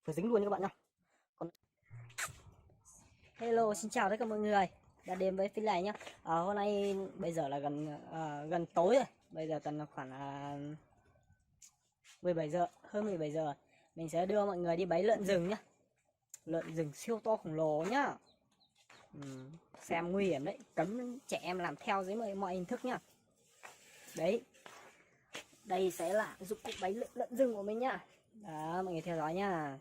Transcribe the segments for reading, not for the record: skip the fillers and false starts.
vừa dính luôn nha các bạn nhá. Còn hello, xin chào tất cả mọi người đã đến với phim này nhá. Hôm nay bây giờ là gần tối rồi, bây giờ tầm khoảng 17 giờ, hơn 17 giờ. Mình sẽ đưa mọi người đi bẫy lợn rừng nhá. Lợn rừng siêu to khổng lồ nhá. Xem nguy hiểm đấy, cấm trẻ em làm theo dưới mọi hình thức nhá. Đấy, đây sẽ là dụng cụ bẫy lợn rừng của mình nhá. Đó, mọi người theo dõi nhá.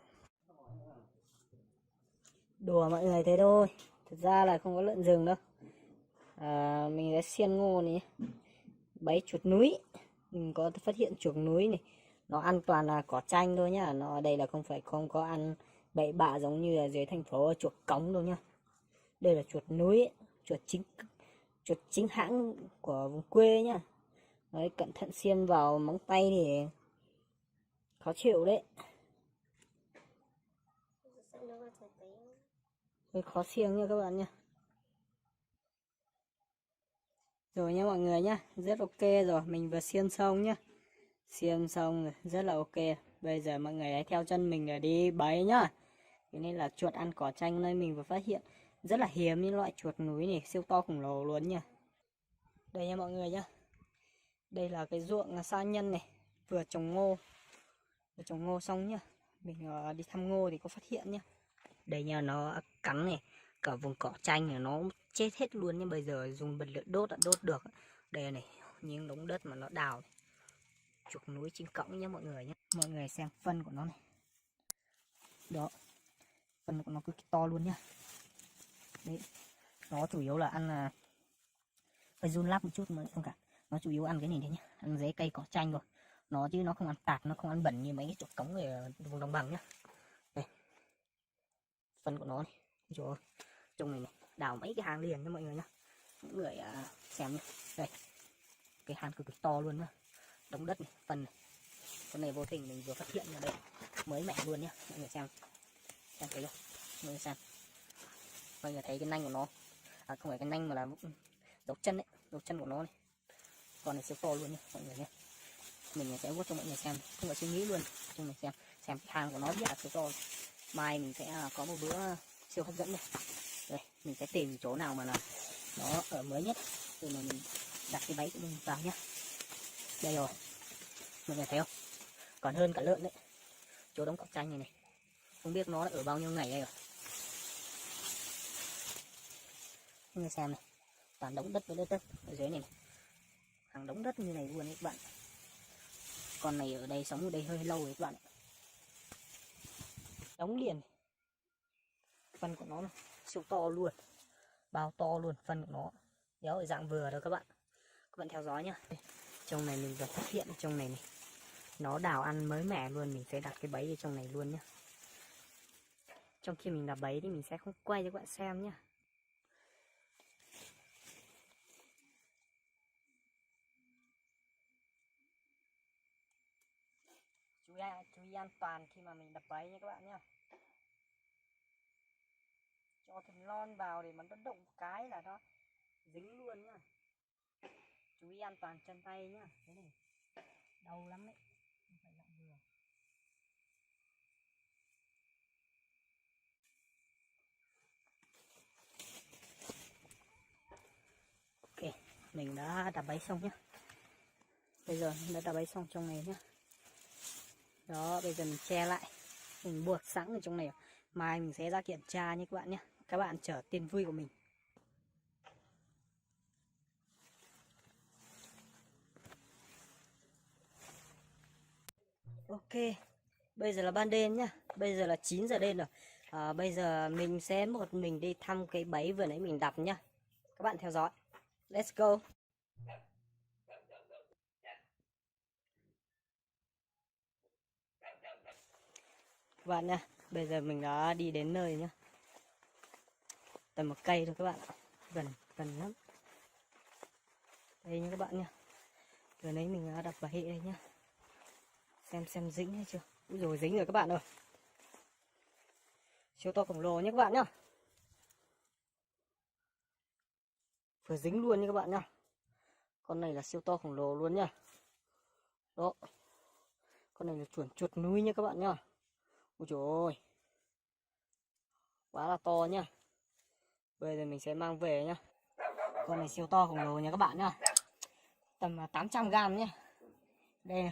Đùa mọi người thế thôi, thực ra là không có lợn rừng đâu. Mình sẽ xiên ngô này, bẫy chuột núi. Mình có phát hiện chuột núi này, nó ăn toàn là cỏ chanh thôi nhá. Nó đây là không có ăn bậy bạ giống như là dưới thành phố chuột cống đâu nhá. Đây là chuột núi, chuột chính hãng của vùng quê nhá. Đấy, cẩn thận xiên vào móng tay thì khó chịu đấy, hơi khó xiên nha các bạn nha. Rồi nha mọi người nhá, rất ok rồi, mình vừa xiên xong nhá. Xiên xong rồi, rất là ok. Bây giờ mọi người hãy theo chân mình để đi bẫy nhá. Thế nên là chuột ăn cỏ chanh nơi mình vừa phát hiện rất là hiếm những loại chuột núi này, siêu to khổng lồ luôn nha. Đây nha mọi người nhá. Đây là cái ruộng sa nhân này, vừa trồng ngô xong nhá. Mình đi thăm ngô thì có phát hiện nhá. Đây nha, nó cắn này, cả vùng cỏ chanh này nó chết hết luôn. Nhưng bây giờ dùng bật lửa đốt đã đốt được. Đây này, những đống đất mà nó đào này. Chuột núi chính cõng nhé mọi người nhé. Mọi người xem phân của nó này. Đó, phân của nó cực kỳ to luôn nhá. Đấy, nó chủ yếu là ăn là phải run lắc một chút mà không cả. Nó chủ yếu ăn cái này đấy nhá, ăn rễ cây cỏ chanh rồi. Nó chứ nó không ăn tạp, nó không ăn bẩn như mấy cái chuột cống ở vùng đồng bằng nhá. Đây, phân của nó này. Trời ơi, trong này này, đào mấy cái hang liền cho mọi người nhá. Mọi người xem nhá. Đây, cái hang cực kỳ to luôn nhá. Đống đất này, phân này. Con này vô tình mình vừa phát hiện ở đây, mới mẻ luôn nhá. Mọi người xem thấy không? Mọi người xem, mọi người thấy cái nanh của nó, không phải cái nanh mà là dấu chân đấy, dấu chân của nó này. Con này siêu to luôn nhá mọi người nhé. Mình sẽ vuốt cho mọi người xem, không phải suy nghĩ luôn cho mình xem cái hang của nó rất là siêu to. Mai mình sẽ có một bữa siêu hấp dẫn này. Đây, mình sẽ tìm chỗ nào mà là nó ở mới nhất rồi mà mình đặt cái bẫy của mình vào nhá. Đây rồi, mọi người thấy không, còn hơn cả lợn đấy. Chỗ đống cỏ chanh này này, không biết nó đã ở bao nhiêu ngày đây rồi. Mọi người xem này, toàn đống đất với đất ở dưới này, này. Hàng đống đất như này luôn đấy các bạn. Con này ở đây sống ở đây hơi lâu rồi các bạn. Đống liền, phân của nó này, siêu to luôn, bao to luôn, phân của nó đéo ở dạng vừa đâu các bạn theo dõi nhá. Trong này mình vừa phát hiện trong này này, nó đào ăn mới mẻ luôn. Mình sẽ đặt cái bẫy ở trong này luôn nhá. Trong khi mình đặt bẫy thì mình sẽ không quay cho các bạn xem nhá. Chú ý an toàn khi mà mình đập bẫy nha các bạn nhá. Cho thằng lon vào để mà nó động cái là nó dính luôn nhá. Chú ý an toàn chân tay nhá. Thế này đau lắm đấy, không phải dạng vừa. Ok, mình đã đập bẫy xong nhá. Bây giờ mình đã đập bẫy xong trong này nhá. Đó, bây giờ mình che lại, mình buộc sẵn ở trong này. Mai mình sẽ ra kiểm tra nhé các bạn nhé. Các bạn chờ tin vui của mình. Ok, bây giờ là ban đêm nhá. Bây giờ là 9 giờ đêm rồi. Bây giờ mình sẽ một mình đi thăm cái bẫy vừa nãy mình đập nhá. Các bạn theo dõi. Let's go. Các bạn nha, bây giờ mình đã đi đến nơi nhá. Tầm một cây thôi các bạn ạ. Gần lắm. Đây nha các bạn nha. Vừa nãy mình đã đập bẫy đây nhá. Xem dính hay chưa. Úi rồi, dính rồi các bạn ơi. Siêu to khổng lồ nhé các bạn nhá. Vừa dính luôn nha các bạn nhá. Con này là siêu to khổng lồ luôn nhá. Đó. Con này là chuột núi nha các bạn nhá. Ôi trời ơi, quá là to nhá. Bây giờ mình sẽ mang về nhá. Con này siêu to khổng lồ nha các bạn nhá. Tầm 800 gram nhá. Đây